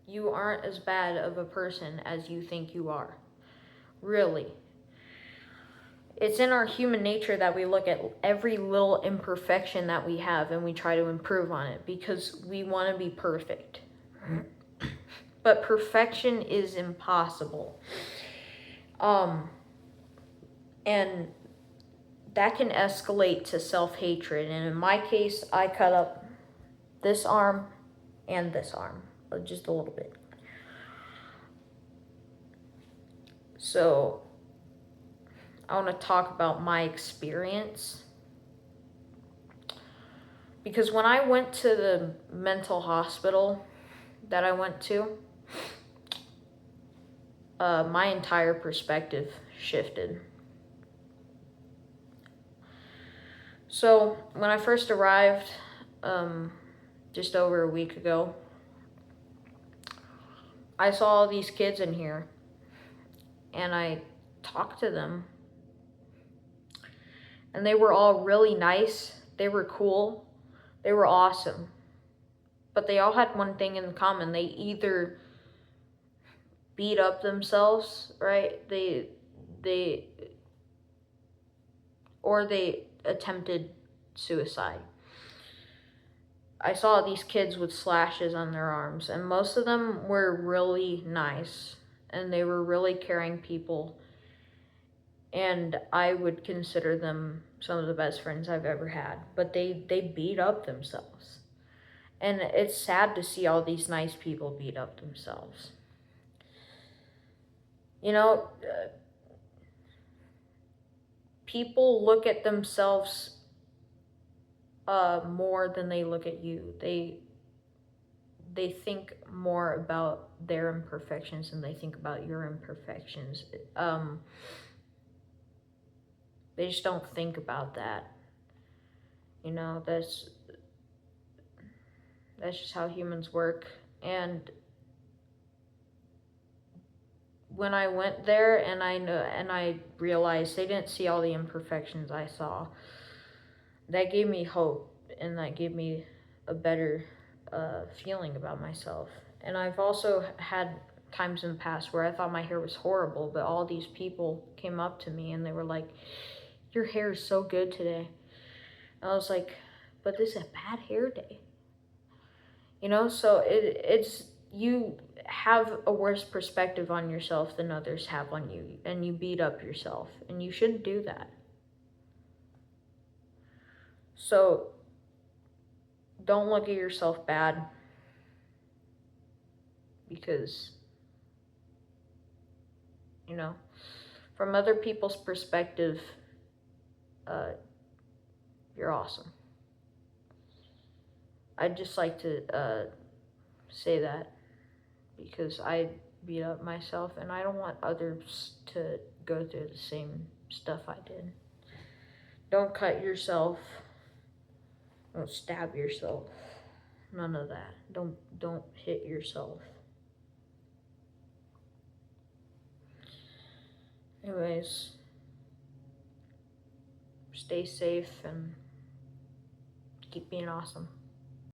You aren't as bad of a person as you think you are. Really. It's in our human nature that we look at every little imperfection that we have and we try to improve on it because we want to be perfect. But perfection is impossible. And that can escalate to self-hatred. And in my case, I cut up this arm and this arm, just a little bit. So I want to talk about my experience. Because when I went to the mental hospital that I went to, my entire perspective shifted. So when I first arrived, just over a week ago, I saw all these kids in here, and I talked to them, and they were all really nice. They were cool. They were awesome. But they all had one thing in common. They either beat up themselves, right? They attempted suicide. I saw these kids with slashes on their arms, and most of them were really nice, and they were really caring people, and I would consider them some of the best friends I've ever had. But they beat up themselves, and it's sad to see all these nice people beat up themselves. You know, people look at themselves more than they look at you. They think more about their imperfections than they think about your imperfections. They just don't think about that. You know, that's just how humans work. And when I went there and I realized they didn't see all the imperfections I saw, that gave me hope, and that gave me a better feeling about myself. And I've also had times in the past where I thought my hair was horrible, but all these people came up to me and they were like, "Your hair is so good today." And I was like, "But this is a bad hair day." You know, so it's you have a worse perspective on yourself than others have on you, and you beat up yourself, and you shouldn't do that. So don't look at yourself bad, because, you know, from other people's perspective, you're awesome. I'd just like to say that because I beat up myself, and I don't want others to go through the same stuff I did. Don't cut yourself. Don't stab yourself. None of that. Don't hit yourself. Anyways, stay safe and keep being awesome.